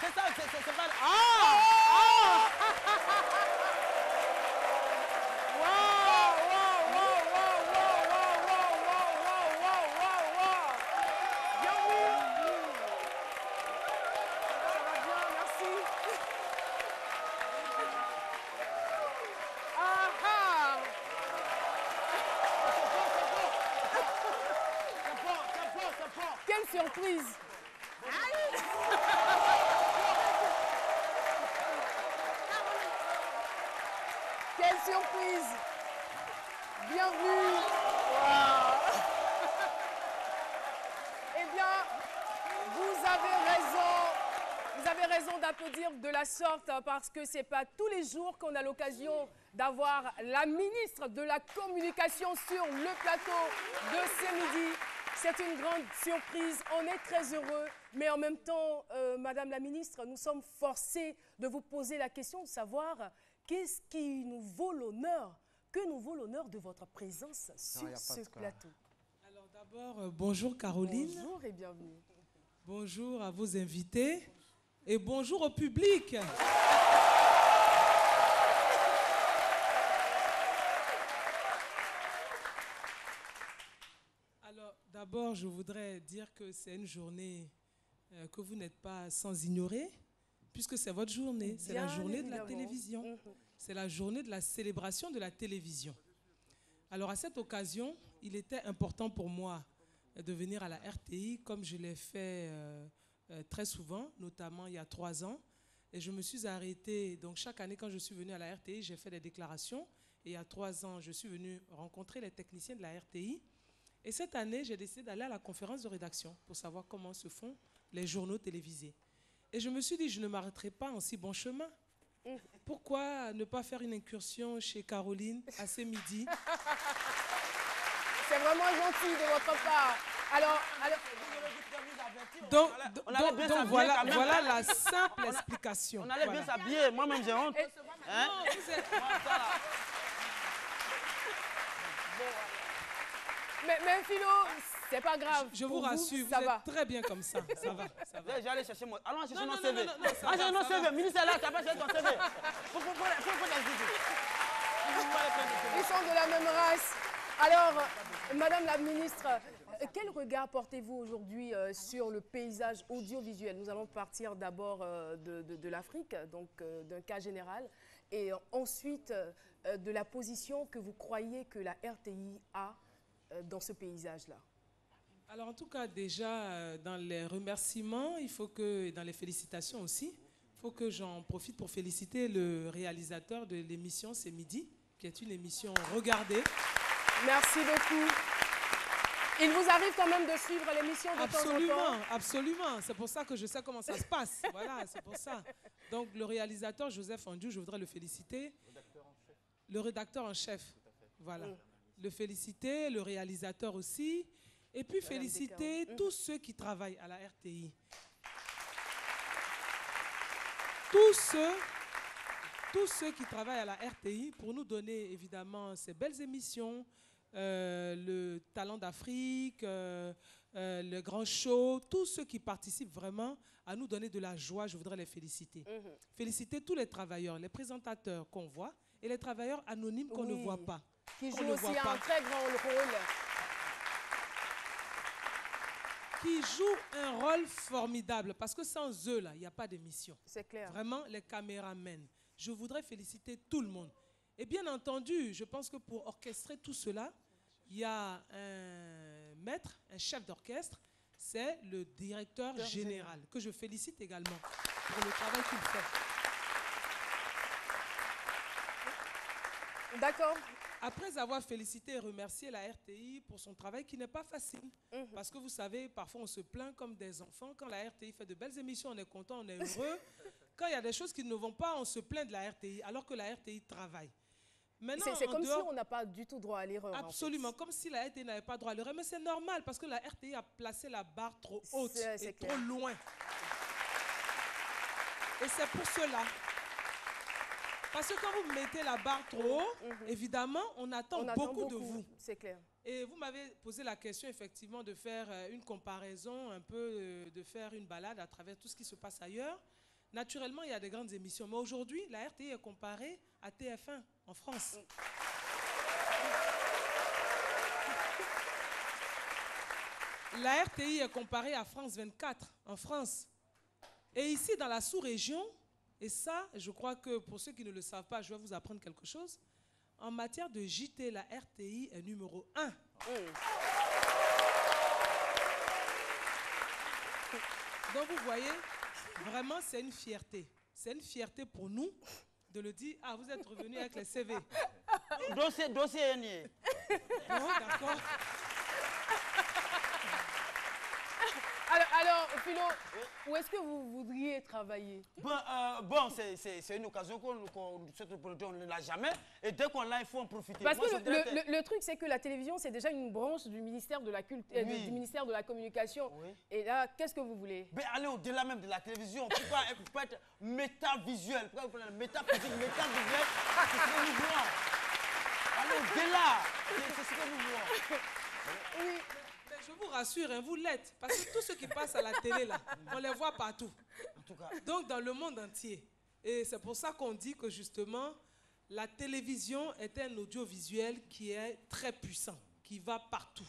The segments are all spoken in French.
c'est ça, c'est pas... Quelle surprise! Quelle surprise! Bienvenue! Wow. Eh bien, vous avez raison d'applaudir de la sorte parce que ce n'est pas tous les jours qu'on a l'occasion d'avoir la ministre de la Communication sur le plateau de ce midi. C'est une grande surprise, on est très heureux, mais en même temps, Madame la ministre, nous sommes forcés de vous poser la question de savoir qu'est-ce qui nous vaut l'honneur, que nous vaut l'honneur de votre présence sur ce plateau. Alors d'abord, bonjour Caroline. Bonjour et bienvenue. Bonjour à vos invités et bonjour au public. D'abord, je voudrais dire que c'est une journée que vous n'êtes pas sans ignorer, puisque c'est votre journée. C'est la journée de la télévision. C'est la journée de la célébration de la télévision. Alors, à cette occasion, il était important pour moi de venir à la RTI, comme je l'ai fait très souvent, notamment il y a 3 ans. Et je me suis arrêtée. Donc, chaque année, quand je suis venue à la RTI, j'ai fait des déclarations. Et il y a 3 ans, je suis venue rencontrer les techniciens de la RTI. Et cette année, j'ai décidé d'aller à la conférence de rédaction pour savoir comment se font les journaux télévisés. Et je me suis dit, je ne m'arrêterai pas en si bon chemin. Pourquoi ne pas faire une incursion chez Caroline à ce midi? C'est vraiment gentil de votre part. Alors donc voilà la simple explication. On allait bien s'habiller, moi-même j'ai honte. Hein? Non, vous êtes... Mais Philo, c'est pas grave. Je vous rassure, vous êtes très bien comme ça. Ça va. J'allais chercher mon... Allons chercher mon CV. Allons chercher mon CV. Ministre est là, tu n'as pas cherché ton CV. Ils sont de la même race. Alors, Madame la ministre, quel regard portez-vous aujourd'hui sur le paysage audiovisuel? Nous allons partir d'abord de l'Afrique, donc d'un cas général, et ensuite de la position que vous croyez que la RTI a dans ce paysage-là. Alors en tout cas, déjà, dans les remerciements, il faut que, dans les félicitations aussi, il faut que j'en profite pour féliciter le réalisateur de l'émission C'est Midi, qui est une émission regardée. Merci beaucoup. Il vous arrive quand même de suivre l'émission de temps en temps? Absolument. C'est pour ça que je sais comment ça se passe. Voilà, c'est pour ça. Donc le réalisateur Joseph Andiou, je voudrais le féliciter. Le rédacteur en chef. Voilà. Le féliciter, le réalisateur aussi, et puis féliciter tous ceux qui travaillent à la RTI. Tous ceux qui travaillent à la RTI pour nous donner évidemment ces belles émissions, le Talent d'Afrique, le Grand Show, tous ceux qui participent vraiment à nous donner de la joie, je voudrais les féliciter. Féliciter tous les travailleurs, les présentateurs qu'on voit et les travailleurs anonymes qu'on ne voit pas. Qui joue aussi un très grand rôle. Qui jouent un rôle formidable, parce que sans eux, là, il n'y a pas d'émission. C'est clair. Vraiment, les caméramens. Je voudrais féliciter tout le monde. Et bien entendu, je pense que pour orchestrer tout cela, il y a un maître, un chef d'orchestre, c'est le directeur général, que je félicite également pour le travail qu'il fait. D'accord. Après avoir félicité et remercié la RTI pour son travail qui n'est pas facile. Parce que vous savez, parfois on se plaint comme des enfants. Quand la RTI fait de belles émissions, on est content, on est heureux. Quand il y a des choses qui ne vont pas, on se plaint de la RTI, alors que la RTI travaille. C'est comme si on n'a pas du tout droit à l'erreur. Absolument, comme si la RTI n'avait pas droit à l'erreur. Mais c'est normal, parce que la RTI a placé la barre trop haute et trop loin. Et c'est pour cela. Parce que quand vous mettez la barre trop haut, évidemment, on attend beaucoup de vous. C'est clair. Et vous m'avez posé la question, effectivement, de faire une comparaison, un peu, de faire une balade à travers tout ce qui se passe ailleurs. Naturellement, il y a des grandes émissions. Mais aujourd'hui, la RTI est comparée à TF1 en France. La RTI est comparée à France 24 en France. Et ici, dans la sous-région, et ça, je crois que pour ceux qui ne le savent pas, je vais vous apprendre quelque chose. En matière de JT, la RTI est numéro 1. Donc vous voyez, vraiment c'est une fierté. C'est une fierté pour nous de le dire. Ah, vous êtes revenus avec les CV. Dossier nié. Non, d'accord. Alors, Philo, où est-ce que vous voudriez travailler? Bon, c'est une occasion cette opportunité, on ne l'a jamais. Et dès qu'on l'a, il faut en profiter. Parce que le truc, c'est que la télévision, c'est déjà une branche du ministère de la Culture, du ministère de la Communication. Oui. Et là, qu'est-ce que vous voulez? Mais aller au-delà même de la télévision. Pourquoi être métavisuel? Pourquoi être métaphysique, métavisuel? C'est ce que nous voulons. Aller au-delà. C'est ce que nous voulons. Oui. Je vous rassure, hein, vous l'êtes. Parce que tous ceux qui passent à la télé, là, on les voit partout. En tout cas. Donc, dans le monde entier. Et c'est pour ça qu'on dit que, justement, la télévision est un audiovisuel qui est très puissant, qui va partout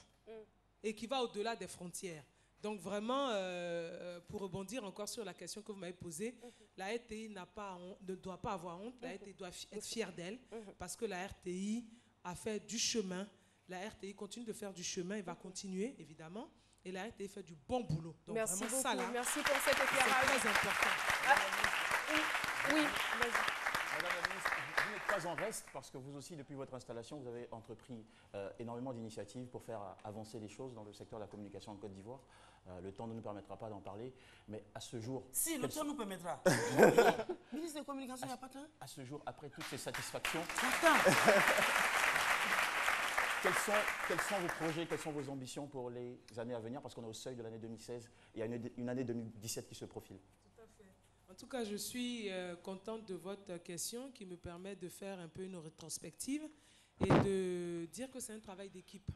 et qui va au-delà des frontières. Donc, vraiment, pour rebondir encore sur la question que vous m'avez posée, la RTI ne doit pas avoir honte. La RTI doit être fière d'elle parce que la RTI a fait du chemin. La RTI continue de faire du chemin et va continuer, évidemment. Et la RTI fait du bon boulot. Donc merci vraiment, beaucoup. Ça, là, merci pour cet éclairage. C'est très important. Oui, Madame la ministre, vous n'êtes pas en reste parce que vous aussi, depuis votre installation, vous avez entrepris énormément d'initiatives pour faire avancer les choses dans le secteur de la communication en Côte d'Ivoire. Le temps ne nous permettra pas d'en parler, mais à ce jour... Si, le temps nous permettra. Ministre de la Communication, il n'y a pas de temps. À ce jour, après toutes ces satisfactions... Attends. Quels sont vos projets, quelles sont vos ambitions pour les années à venir? Parce qu'on est au seuil de l'année 2016 et il y a une année 2017 qui se profile. Tout à fait. En tout cas, je suis contente de votre question qui me permet de faire un peu une rétrospective et de dire que c'est un travail d'équipe.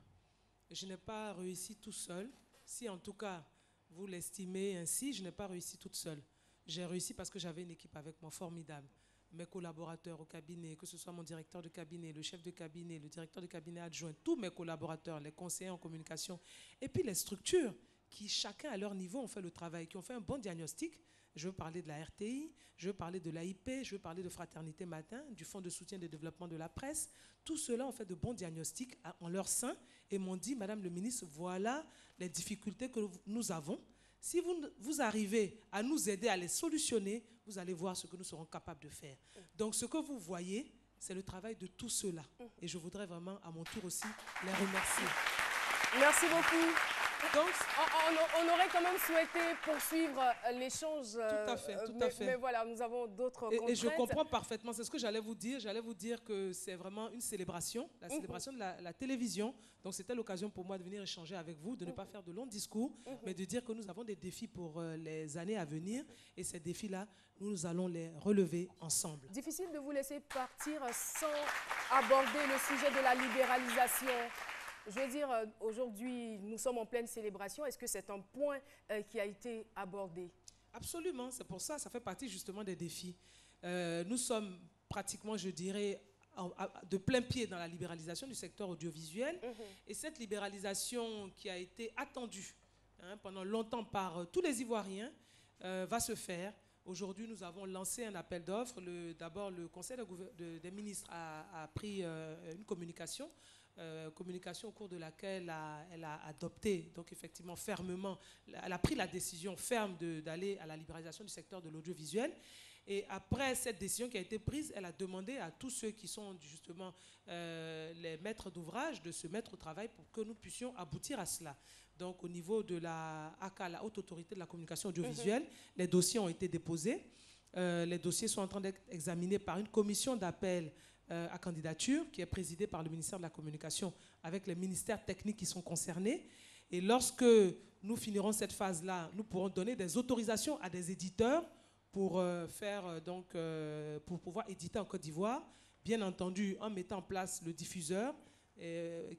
Je n'ai pas réussi tout seul. Si en tout cas vous l'estimez ainsi, je n'ai pas réussi toute seule. J'ai réussi parce que j'avais une équipe avec moi formidable. Mes collaborateurs au cabinet, que ce soit mon directeur de cabinet, le chef de cabinet, le directeur de cabinet adjoint, tous mes collaborateurs, les conseillers en communication, et puis les structures qui, chacun à leur niveau, ont fait le travail, qui ont fait un bon diagnostic. Je veux parler de la RTI, je veux parler de l'AIP, je veux parler de Fraternité Matin, du Fonds de soutien et de développement de la presse. Tout cela ont fait de bons diagnostics en leur sein et m'ont dit, Madame le ministre, voilà les difficultés que nous avons. Si vous arrivez à nous aider à les solutionner, vous allez voir ce que nous serons capables de faire. Donc ce que vous voyez, c'est le travail de tous ceux-là. Et je voudrais vraiment, à mon tour aussi, les remercier. Merci beaucoup. Donc, on aurait quand même souhaité poursuivre l'échange. Tout à fait, tout à fait. Mais voilà, nous avons d'autres contraintes. Et je comprends parfaitement, c'est ce que j'allais vous dire. J'allais vous dire que c'est vraiment une célébration, la célébration de la télévision. Donc c'était l'occasion pour moi de venir échanger avec vous, de ne pas faire de longs discours, mais de dire que nous avons des défis pour les années à venir. Et ces défis-là, nous allons les relever ensemble. Difficile de vous laisser partir sans aborder le sujet de la libéralisation. Je veux dire, aujourd'hui, nous sommes en pleine célébration. Est-ce que c'est un point qui a été abordé? Absolument, c'est pour ça, ça fait partie justement des défis. Nous sommes pratiquement, je dirais, de plein pied dans la libéralisation du secteur audiovisuel. Et cette libéralisation qui a été attendue pendant longtemps par tous les Ivoiriens va se faire. Aujourd'hui, nous avons lancé un appel d'offres. D'abord, le Conseil des ministres a pris une communication au cours de laquelle elle a adopté, donc effectivement fermement, elle a pris la décision ferme d'aller à la libéralisation du secteur de l'audiovisuel. Et après cette décision qui a été prise, elle a demandé à tous ceux qui sont justement les maîtres d'ouvrage de se mettre au travail pour que nous puissions aboutir à cela. Donc au niveau de la ACA, la Haute Autorité de la Communication Audiovisuelle, les dossiers ont été déposés. Les dossiers sont en train d'être examinés par une commission d'appel à candidature qui est présidée par le ministère de la Communication avec les ministères techniques qui sont concernés. Et lorsque nous finirons cette phase-là, nous pourrons donner des autorisations à des éditeurs pour pouvoir éditer en Côte d'Ivoire, bien entendu en mettant en place le diffuseur,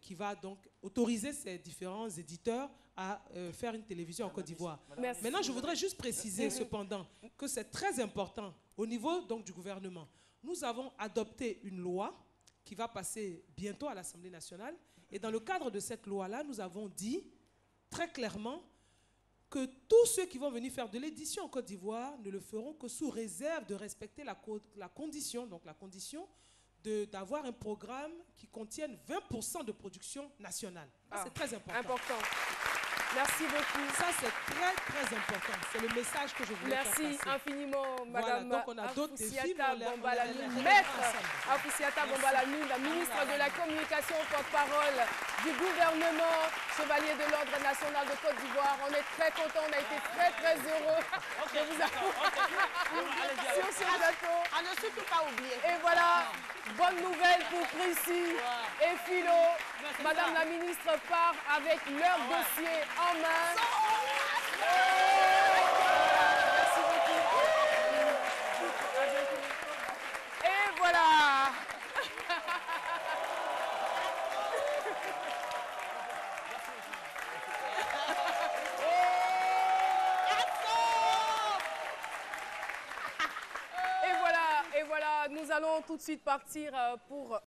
qui va donc autoriser ces différents éditeurs à faire une télévision en Côte d'Ivoire. Maintenant, je voudrais juste préciser cependant que c'est très important au niveau donc, du gouvernement. Nous avons adopté une loi qui va passer bientôt à l'Assemblée nationale. Et dans le cadre de cette loi-là, nous avons dit très clairement que tous ceux qui vont venir faire de l'édition en Côte d'Ivoire ne le feront que sous réserve de respecter la condition d'avoir un programme qui contienne 20% de production nationale. C'est très important. Merci beaucoup. Ça, c'est très, très important. C'est le message que je voulais faire passer. Merci infiniment, Madame Afoussiata Bombalani, maître Afoussiata Bombalani, la ministre de la Communication, porte-parole du gouvernement, chevalier de l'Ordre national de Côte d'Ivoire. On est très contents, on a été très, très heureux de vous avoir sur ce plateau. À ne surtout pas oublier. Et voilà, bonne nouvelle pour Prissy et Philo. Madame la ministre part avec leur dossier en main. Merci beaucoup. Et voilà. Et voilà, nous allons tout de suite partir pour